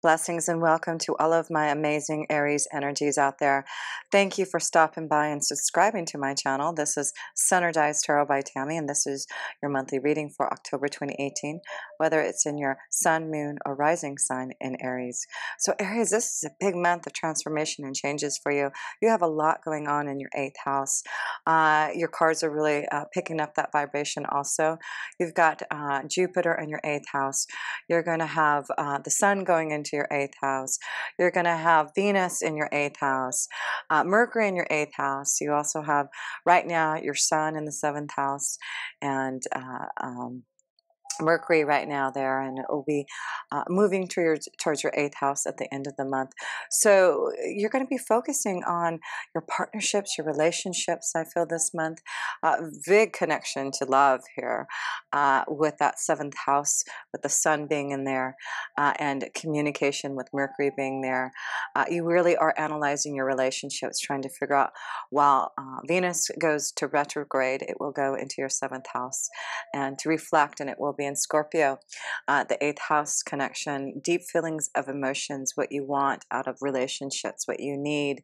Blessings and welcome to all of my amazing Aries energies out there. Thank you for stopping by and subscribing to my channel. This is Synergized Tarot by Tammy, and this is your monthly reading for October 2018, whether it's in your sun, moon, or rising sign in Aries. So Aries, this is a big month of transformation and changes for you. You have a lot going on in your 8th house. Your cards are really picking up that vibration also. You've got Jupiter in your 8th house. You're going to have the sun going into your 8th house. You're going to have Venus in your 8th house, Mercury in your 8th house. You also have right now your sun in the 7th house, and Mercury right now there, and it will be moving towards your 8th house at the end of the month. So you're going to be focusing on your partnerships, your relationships, I feel this month. Big connection to love here with that 7th house, with the sun being in there, and communication with Mercury being there. You really are analyzing your relationships, trying to figure out, while Venus goes to retrograde, it will go into your 7th house and to reflect, and it will be in Scorpio. The 8th house connection, deep feelings of emotions, what you want out of relationships, what you need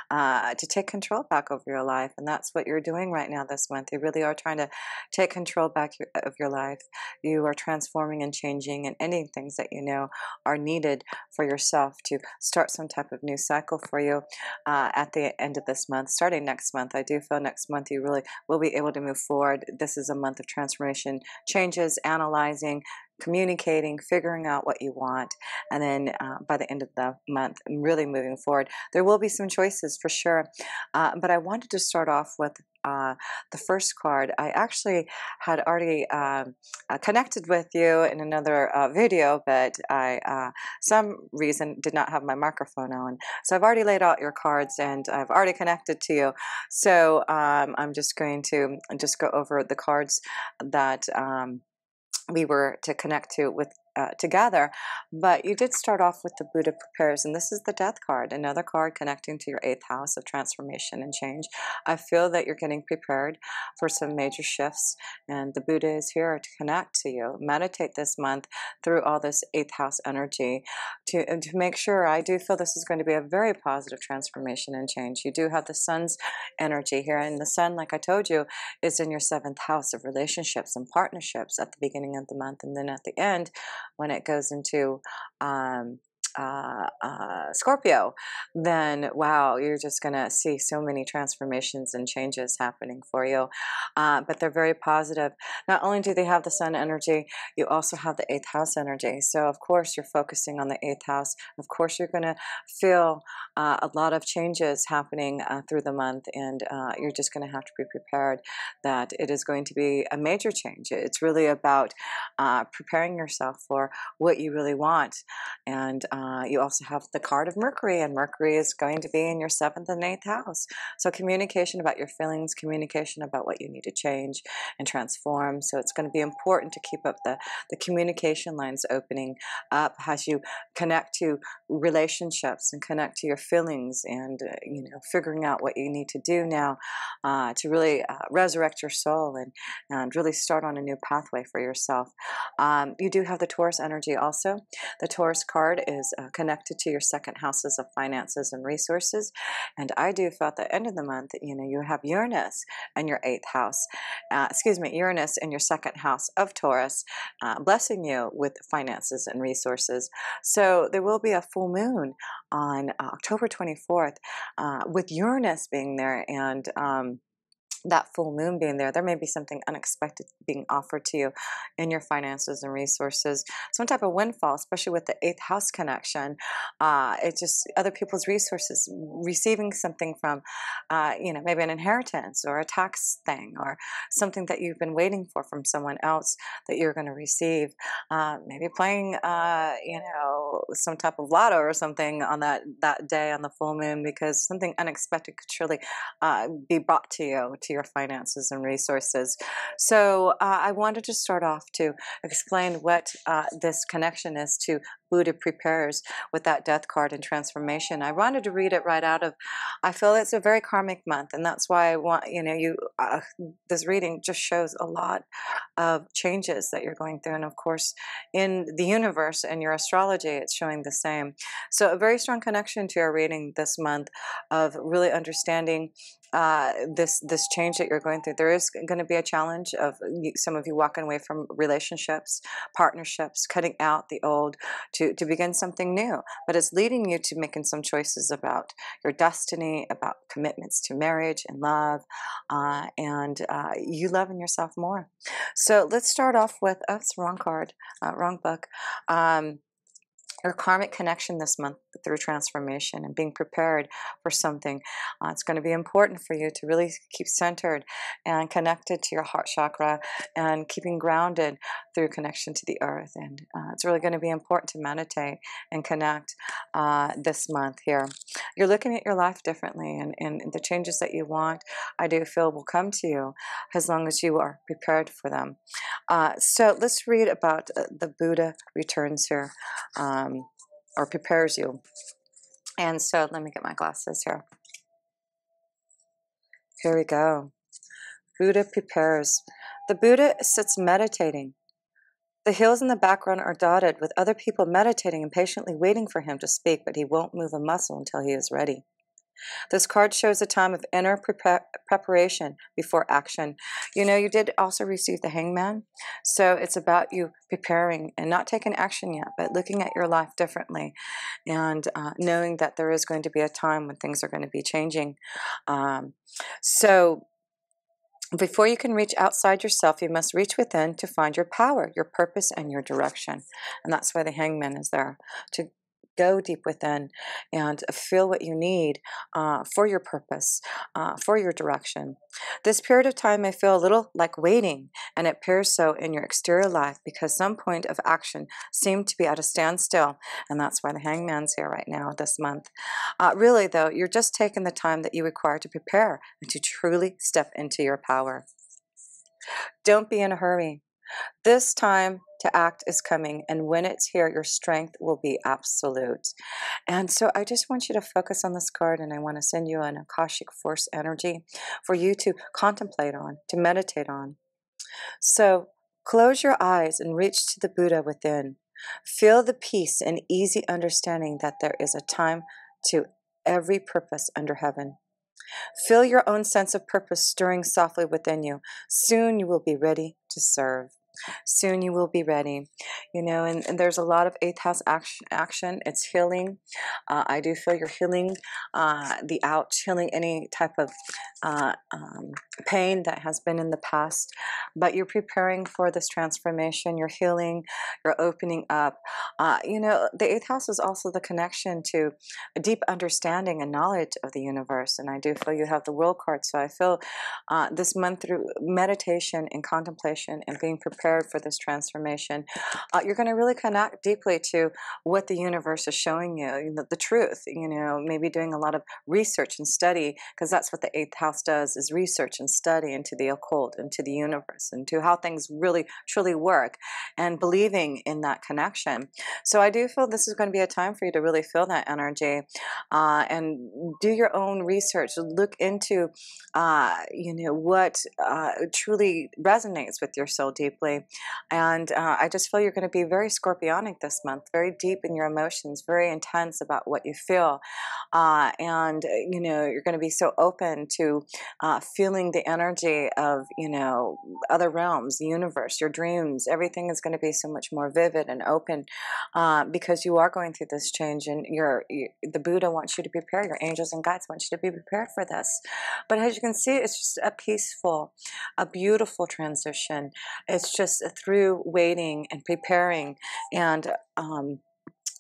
to take control back over your life. And that's what you're doing right now this month. You really are trying to take control back of your life. You are transforming and changing and ending things that you know are needed for yourself to start some type of new cycle for you at the end of this month. Starting next month, I do feel next month you really will be able to move forward. This is a month of transformation, changes, analyzing, communicating, figuring out what you want, and then by the end of the month, really moving forward. There will be some choices for sure, but I wanted to start off with the first card. I actually had already connected with you in another video, but I some reason did not have my microphone on. So I've already laid out your cards and I've already connected to you. So I'm just going to just go over the cards that we were to connect to with together. But you did start off with the Buddha prepares, and this is the Death card, another card connecting to your 8th house of transformation and change. I feel that you're getting prepared for some major shifts, and the Buddha is here to connect to you. Meditate this month through all this 8th house energy to make sure. I do feel this is going to be a very positive transformation and change. You do have the sun's energy here, and the sun, like I told you, is in your 7th house of relationships and partnerships at the beginning of the month, and then at the end, when it goes into Scorpio, then wow, you're just gonna see so many transformations and changes happening for you. But they're very positive. Not only do they have the sun energy, you also have the 8th house energy. So of course you're focusing on the 8th house. Of course you're gonna feel a lot of changes happening through the month, and you're just gonna have to be prepared that it is going to be a major change. It's really about preparing yourself for what you really want. And you also have the card of Mercury, and Mercury is going to be in your 7th and 8th house. So communication about your feelings, communication about what you need to change and transform. So it's going to be important to keep up the communication lines opening up as you connect to relationships and connect to your feelings, and you know, figuring out what you need to do now to really resurrect your soul and really start on a new pathway for yourself. You do have the Taurus energy also. The Taurus card is connected to your 2nd houses of finances and resources, and I do feel at the end of the month, you know, you have Uranus in your 8th house, Uranus in your 2nd house of Taurus, blessing you with finances and resources. So there will be a full moon on October 24th with Uranus being there, and that full moon being there, there may be something unexpected being offered to you in your finances and resources, some type of windfall, especially with the 8th house connection. It's just other people's resources, receiving something from, you know, maybe an inheritance or a tax thing, or something that you've been waiting for from someone else that you're going to receive. Maybe playing, you know, some type of lotto or something on that day on the full moon, because something unexpected could surely be brought to you to your finances and resources. So I wanted to start off to explain what this connection is to Buddha prepares with that death card and transformation. I wanted to read it right out of, I feel it's a very karmic month, and that's why I want, this reading just shows a lot of changes that you're going through. And of course, in the universe and your astrology, it's showing the same. So a very strong connection to your reading this month of really understanding this change that you're going through. There is going to be a challenge of some of you walking away from relationships, partnerships, cutting out the old to begin something new. But it's leading you to making some choices about your destiny, about commitments to marriage and love, and you loving yourself more. So let's start off with, oh, it's the wrong card, wrong book. Your karmic connection this month through transformation and being prepared for something. It's going to be important for you to really keep centered and connected to your heart chakra and keeping grounded through connection to the earth. And it's really going to be important to meditate and connect this month here. You're looking at your life differently, and the changes that you want, I do feel, will come to you as long as you are prepared for them. So let's read about the Buddha returns here. Or prepares you. And so let me get my glasses here. Here we go. Buddha prepares. The Buddha sits meditating. The hills in the background are dotted with other people meditating and patiently waiting for him to speak, but he won't move a muscle until he is ready. This card shows a time of inner preparation before action. You know, you did also receive the Hangman. So it's about you preparing and not taking action yet, but looking at your life differently and knowing that there is going to be a time when things are going to be changing. So before you can reach outside yourself, you must reach within to find your power, your purpose, and your direction. And that's why the Hangman is there, to go deep within and feel what you need for your purpose, for your direction. This period of time may feel a little like waiting, and it appears so in your exterior life because some point of action seemed to be at a standstill, and that's why the Hangman's here right now this month. Really, though, you're just taking the time that you require to prepare and to truly step into your power. Don't be in a hurry. This time to act is coming, and when it's here, your strength will be absolute. And so I just want you to focus on this card, and I want to send you an Akashic Force energy for you to contemplate on, to meditate on. So close your eyes and reach to the Buddha within. Feel the peace and easy understanding that there is a time to every purpose under heaven. Feel your own sense of purpose stirring softly within you. Soon you will be ready to serve. Soon you will be ready. You know, and there's a lot of 8th house action. It's healing. I do feel you're healing the ouch, healing any type of pain that has been in the past. But you're preparing for this transformation. You're healing. You're opening up. You know, the 8th house is also the connection to a deep understanding and knowledge of the universe. And I do feel you have the World card. So I feel this month through meditation and contemplation and being prepared for this transformation, you're going to really connect deeply to what the universe is showing you, the truth, you know, maybe doing a lot of research and study, because that's what the 8th house does, is research and study into the occult, into the universe, into how things really truly work, and believing in that connection. So I do feel this is going to be a time for you to really feel that energy and do your own research. Look into, you know, what truly resonates with your soul deeply. And I just feel you're going to be very scorpionic this month, very deep in your emotions, very intense about what you feel. And, you know, you're going to be so open to feeling the energy of, you know, other realms, the universe, your dreams. Everything is going to be so much more vivid and open because you are going through this change, and the Buddha wants you to prepare. Your angels and guides want you to be prepared for this. But as you can see, it's just a peaceful, a beautiful transition. It's just through waiting and preparing and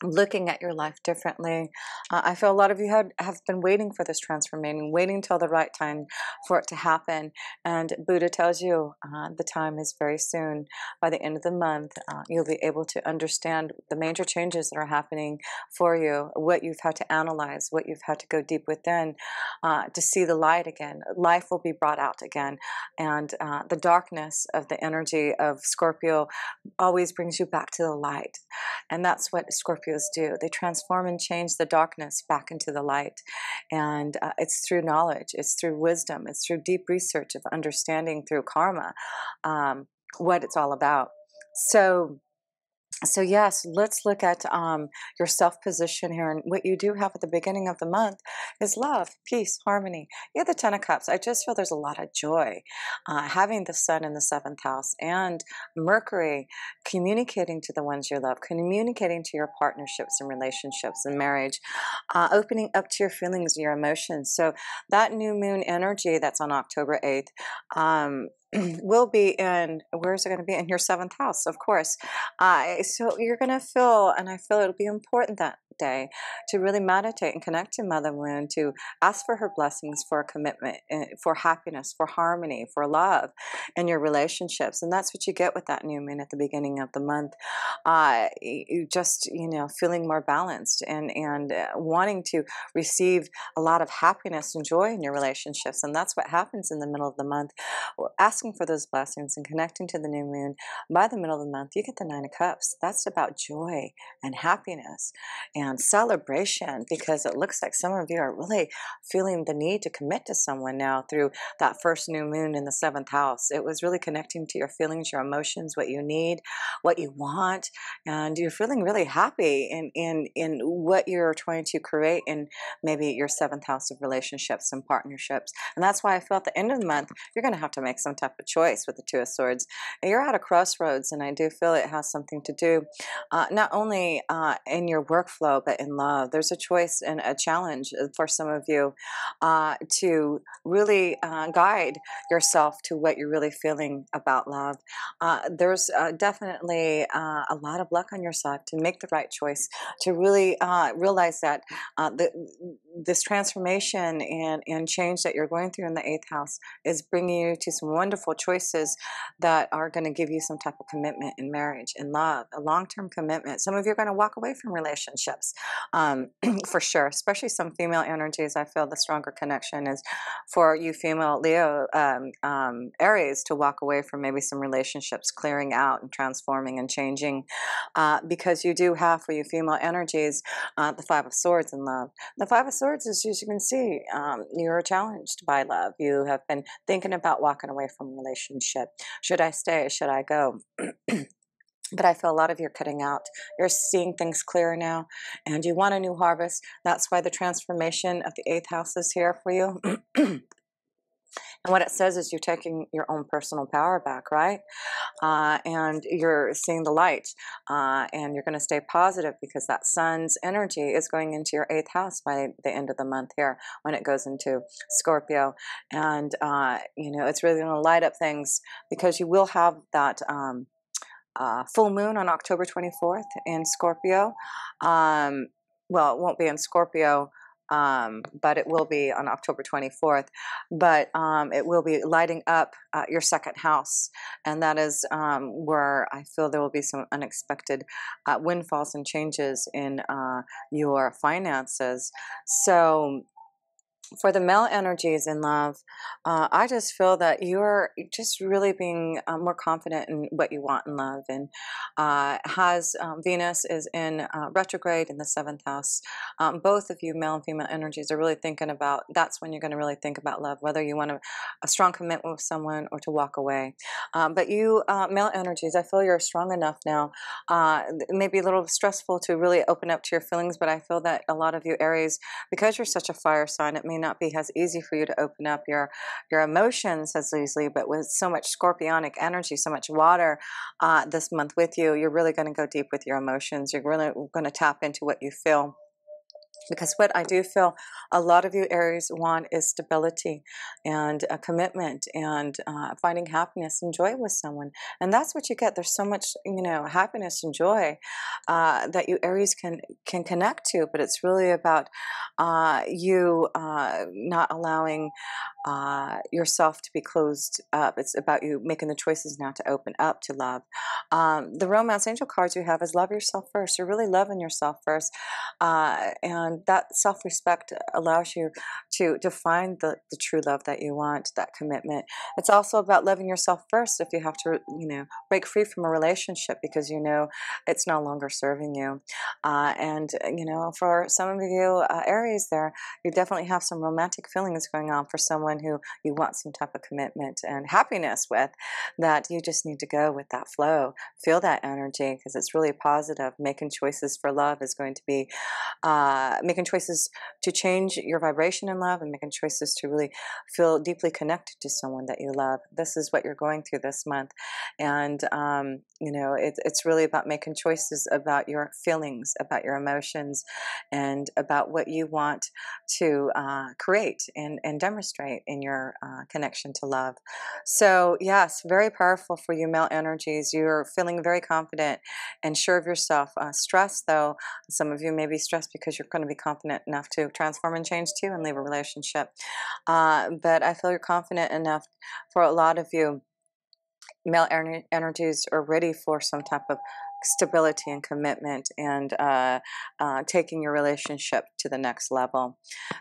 looking at your life differently. I feel a lot of you have been waiting for this transformation, waiting till the right time for it to happen. And Buddha tells you the time is very soon. By the end of the month, you'll be able to understand the major changes that are happening for you, what you've had to analyze, what you've had to go deep within to see the light again. Life will be brought out again. And the darkness of the energy of Scorpio always brings you back to the light. And that's what Scorpios do. They transform and change the darkness back into the light. And it's through knowledge, it's through wisdom, it's through deep research of understanding through karma what it's all about. So yes, let's look at your self-position here. And what you do have at the beginning of the month is love, peace, harmony. You have the Ten of Cups. I just feel there's a lot of joy. Having the Sun in the 7th house and Mercury communicating to the ones you love, communicating to your partnerships and relationships and marriage, opening up to your feelings and your emotions. So that new moon energy that's on October 8th, will be in, where's it going to be? In your 7th house, of course. So you're going to feel, and I feel it'll be important that day to really meditate and connect to Mother Moon, to ask for her blessings for a commitment, for happiness, for harmony, for love in your relationships. And that's what you get with that new moon at the beginning of the month. You just, feeling more balanced and wanting to receive a lot of happiness and joy in your relationships. And that's what happens in the middle of the month. Asking for those blessings and connecting to the new moon. By the middle of the month, you get the 9 of Cups. That's about joy and happiness and celebration, because it looks like some of you are really feeling the need to commit to someone now through that first new moon in the 7th house. It was really connecting to your feelings, your emotions, what you need, what you want, and you're feeling really happy in what you're trying to create in maybe your 7th house of relationships and partnerships. And that's why I feel at the end of the month, you're going to have to make some type of choice with the 2 of Swords. And you're at a crossroads, and I do feel it has something to do not only in your workflow, but in love. There's a choice and a challenge for some of you to really guide yourself to what you're really feeling about love. There's definitely a lot of luck on your side to make the right choice, to really realize that this transformation and change that you're going through in the 8th house is bringing you to some wonderful choices that are going to give you some type of commitment in marriage, in love, a long-term commitment. Some of you are going to walk away from relationships for sure, especially some female energies. I feel the stronger connection is for you female Leo Aries to walk away from maybe some relationships, clearing out and transforming and changing, because you do have, for you female energies, the 5 of Swords in love. The 5 of Swords is, as you can see, you're challenged by love. You have been thinking about walking away from a relationship. Should I stay? Should I go? But I feel a lot of you are cutting out. You're seeing things clearer now, and you want a new harvest. That's why the transformation of the 8th house is here for you. And what it says is you're taking your own personal power back, right? And you're seeing the light, and you're going to stay positive, because that Sun's energy is going into your 8th house by the end of the month here when it goes into Scorpio. And, it's really going to light up things, because you will have that full moon on October 24th in Scorpio. Well, it won't be in Scorpio, but it will be on October 24th. But it will be lighting up your 2nd house, and that is where I feel there will be some unexpected windfalls and changes in your finances. So for the male energies in love, I just feel that you're just really being more confident in what you want in love. And Venus is in retrograde in the 7th house. Both of you, male and female energies, are really thinking about, that's when you're going to really think about love, whether you want a strong commitment with someone or to walk away. But you, male energies, I feel you're strong enough now. It may be a little stressful to really open up to your feelings, but I feel that a lot of you Aries, because you're such a fire sign, it may not be as easy for you to open up your emotions as easily, but with so much scorpionic energy, so much water this month with you, you're really going to go deep with your emotions. You're really going to tap into what you feel. Because what I do feel a lot of you Aries want is stability and a commitment and finding happiness and joy with someone. And that's what you get. There's so much, happiness and joy that you Aries can connect to. But it's really about you not allowing yourself to be closed up. It's about you making the choices now to open up to love. The romance angel cards you have is love yourself first. You're really loving yourself first. And that self-respect allows you to find the true love that you want, that commitment. It's also about loving yourself first if you have to, break free from a relationship because it's no longer serving you. For some of you Aries there, you definitely have some romantic feelings going on for someone who you want some type of commitment and happiness with, that you just need to go with that flow. Feel that energy because it's really positive. Making choices for love is going to be making choices to change your vibration in love and making choices to really feel deeply connected to someone that you love. This is what you're going through this month. And, it's really about making choices about your feelings, about your emotions, and about what you want to create and demonstrate in your connection to love. So, yes, very powerful for you male energies. You're feeling very confident and sure of yourself. Stress, though, some of you may be stressed because you're going to be confident enough to transform and change too and leave a relationship. But I feel you're confident enough for a lot of you. Male energies are ready for some type of stability and commitment and taking your relationship to the next level.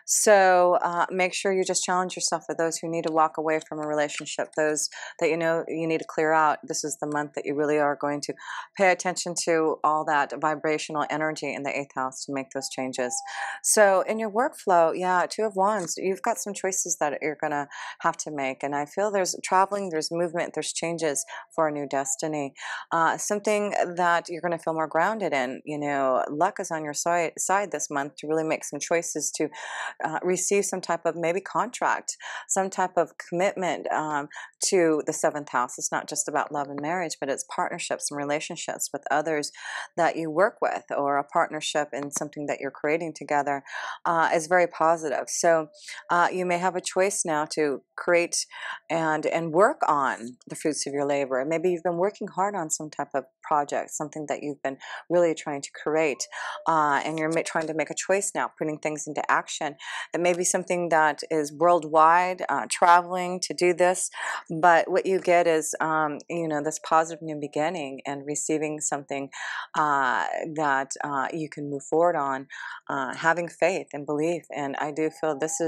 So make sure you just challenge yourself for those who need to walk away from a relationship, those that you need to clear out. This is the month that you really are going to pay attention to all that vibrational energy in the 8th house to make those changes. So in your workflow, yeah, 2 of Wands, you've got some choices that you're going to have to make. And I feel there's traveling, there's movement, there's changes for a new destiny. Something that you're going to feel more grounded in. Luck is on your side this month to really make some choices to receive some type of maybe contract, some type of commitment to the 7th house. It's not just about love and marriage, but it's partnerships and relationships with others that you work with, or a partnership in something that you're creating together is very positive. So you may have a choice now to create and work on the fruits of your labor. Maybe you've been working hard on some type of project, something that you've been really trying to create, and you're trying to make a choice now, putting things into action. It may be something that is worldwide, traveling to do this, but what you get is, this positive new beginning and receiving something that you can move forward on, having faith and belief. And I do feel this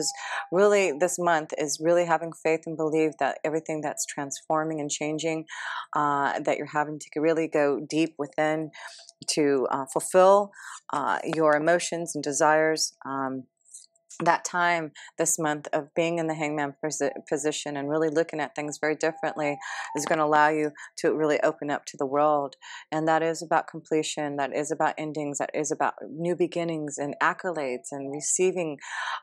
month is really having faith and believe that everything that's transforming and changing, that you're having to really go deep within to fulfill your emotions and desires. That time this month of being in the hangman position and really looking at things very differently is going to allow you to really open up to the world. And that is about completion, that is about endings, that is about new beginnings and accolades and receiving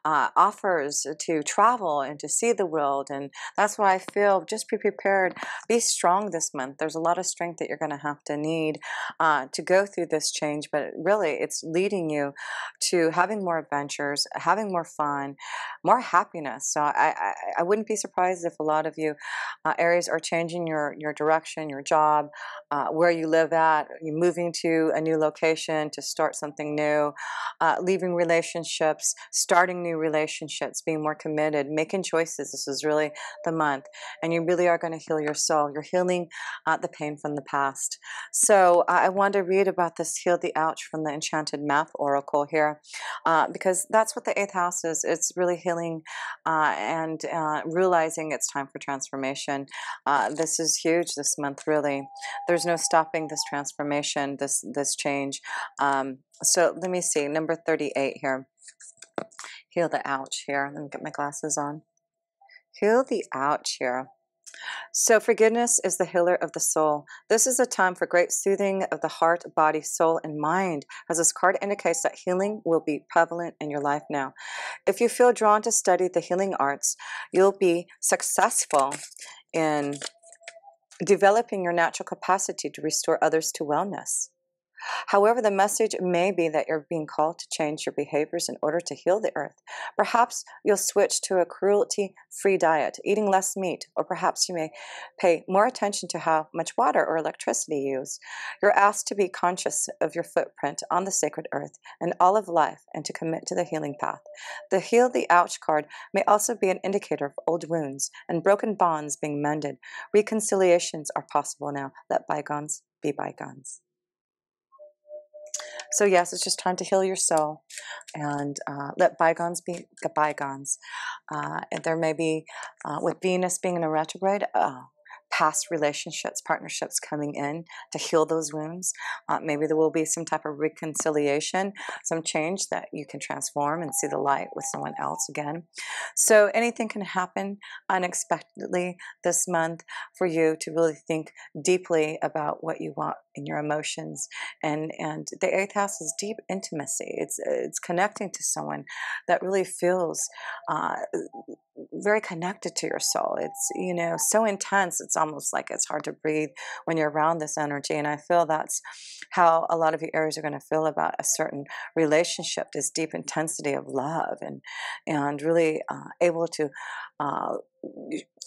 offers to travel and to see the world. And that's why I feel just be prepared, be strong this month. There's a lot of strength that you're going to have to need to go through this change, but really it's leading you to having more adventures, having more fun, more happiness. So I wouldn't be surprised if a lot of you Aries are changing your direction, your job, where you live at. You're moving to a new location to start something new, leaving relationships, starting new relationships, being more committed, making choices. This is really the month, and you really are going to heal your soul. You're healing the pain from the past. So I want to read about this Heal the Ouch from the Enchanted Map Oracle here, because that's what the 8th house is. It's really healing and realizing it's time for transformation. This is huge this month, really. There's no stopping this transformation, this change. So let me see, number 38 here. Heal the ouch here. Let me get my glasses on. Heal the ouch here. So forgiveness is the healer of the soul. This is a time for great soothing of the heart, body, soul, and mind, as this card indicates that healing will be prevalent in your life now. If you feel drawn to study the healing arts, you'll be successful in developing your natural capacity to restore others to wellness. However, the message may be that you're being called to change your behaviors in order to heal the earth. Perhaps you'll switch to a cruelty-free diet, eating less meat, or perhaps you may pay more attention to how much water or electricity you use. You're asked to be conscious of your footprint on the sacred earth and all of life and to commit to the healing path. The Heal the Ouch card may also be an indicator of old wounds and broken bonds being mended. Reconciliations are possible now. Let bygones be bygones. So yes, it's just time to heal your soul and let bygones be bygones. And there may be, with Venus being in a retrograde, past relationships, partnerships coming in to heal those wounds. Maybe there will be some type of reconciliation, some change that you can transform and see the light with someone else again. So anything can happen unexpectedly this month for you to really think deeply about what you want in your emotions. And the eighth house is deep intimacy. It's connecting to someone that really feels very connected to your soul. It's, you know, so intense. It's almost like it's hard to breathe when you're around this energy. And I feel that's how a lot of you Aries are going to feel about a certain relationship, this deep intensity of love and really able to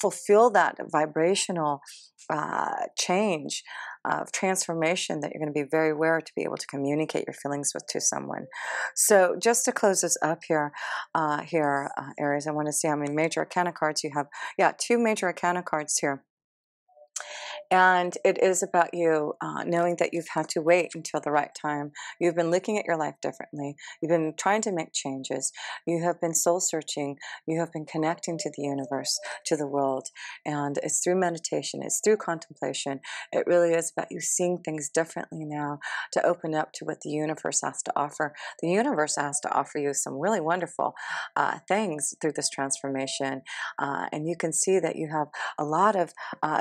fulfill that vibrational change of transformation that you're going to be very aware to be able to communicate your feelings with to someone. So just to close this up here, Aries, I want to see how many major arcana cards you have. Yeah, 2 major arcana cards here. And it is about you knowing that you've had to wait until the right time. You've been looking at your life differently. You've been trying to make changes. You have been soul searching. You have been connecting to the universe, to the world. And it's through meditation. It's through contemplation. It really is about you seeing things differently now to open up to what the universe has to offer. The universe has to offer you some really wonderful things through this transformation. And you can see that you have a lot of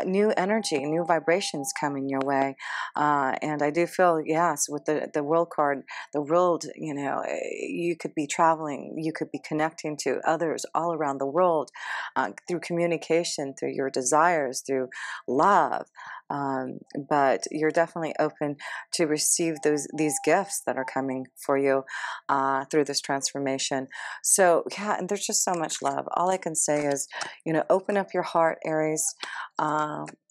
new energy, new vibrations coming your way. And I do feel, yes, with the world card, the world, you know, you could be traveling, you could be connecting to others all around the world through communication, through your desires, through love. But you're definitely open to receive these gifts that are coming for you through this transformation. So yeah, and there's just so much love. All I can say is, you know, open up your heart, Aries.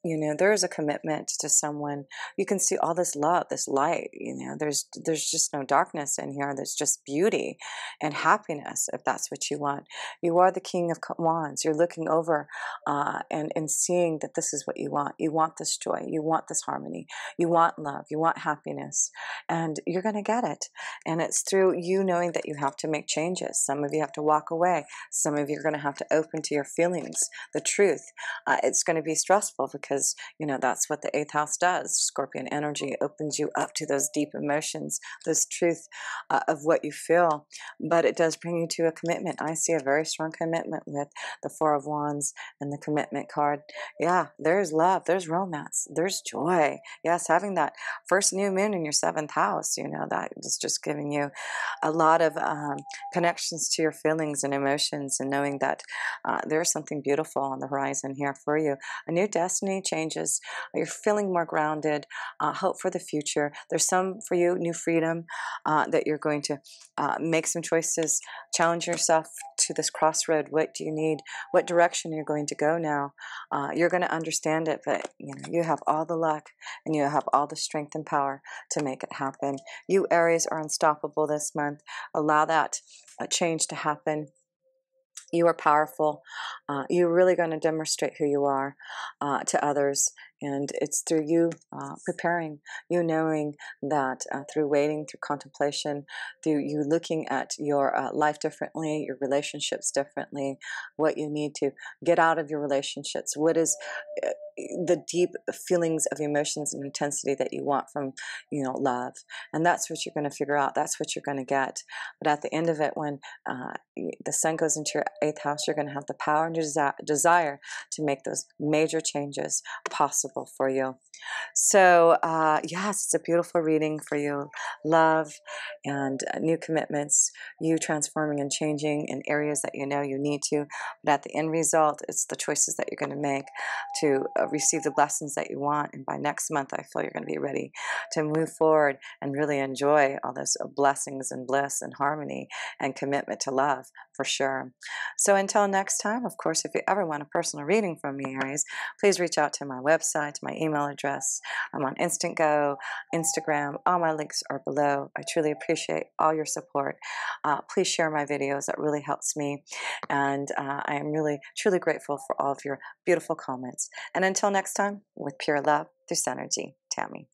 You know, there is a commitment to someone. You can see all this love, this light. You know, there's just no darkness in here. There's just beauty and happiness, if that's what you want. You are the King of Wands. You're looking over and seeing that this is what you want. You want this joy. You want this harmony. You want love. You want happiness, and you're going to get it. And it's through you knowing that you have to make changes. Some of you have to walk away. Some of you are going to have to open to your feelings, the truth. It's going to be stressful because, you know, that's what the 8th house does. Scorpion energy opens you up to those deep emotions, this truth of what you feel. But it does bring you to a commitment. I see a very strong commitment with the 4 of Wands and the commitment card. Yeah, there's love, there's romance, there's joy. Yes, having that first new moon in your 7th house, you know, that is just giving you a lot of connections to your feelings and emotions, and knowing that there's something beautiful on the horizon here for you. A new destiny changes. You're feeling more grounded. Hope for the future. There's some for you, new freedom that you're going to make some choices, challenge yourself to this crossroad. What do you need? What direction you're going to go now? You're going to understand it, but you know, you have all the luck and you have all the strength and power to make it happen. You Aries are unstoppable this month. Allow that change to happen. You are powerful. You're really going to demonstrate who you are to others. And it's through you preparing, you knowing that through waiting, through contemplation, through you looking at your life differently, your relationships differently, what you need to get out of your relationships, what is the deep feelings of emotions and intensity that you want from, you know, love. And that's what you're going to figure out. That's what you're going to get. But at the end of it, when the sun goes into your 8th house, you're going to have the power and desire to make those major changes possible. possible for you. So, yes, it's a beautiful reading for you. Love and new commitments, you transforming and changing in areas that you know you need to. But at the end result, it's the choices that you're going to make to receive the blessings that you want. And by next month, I feel you're going to be ready to move forward and really enjoy all those blessings and bliss and harmony and commitment to love for sure. So until next time, of course, if you ever want a personal reading from me, Aries, please reach out to my website, to my email address. I'm on Instant Go, Instagram. All my links are below. I truly appreciate all your support. Please share my videos. That really helps me. And I am really, truly grateful for all of your beautiful comments. And until next time, with pure love, through Synergy, Tammy.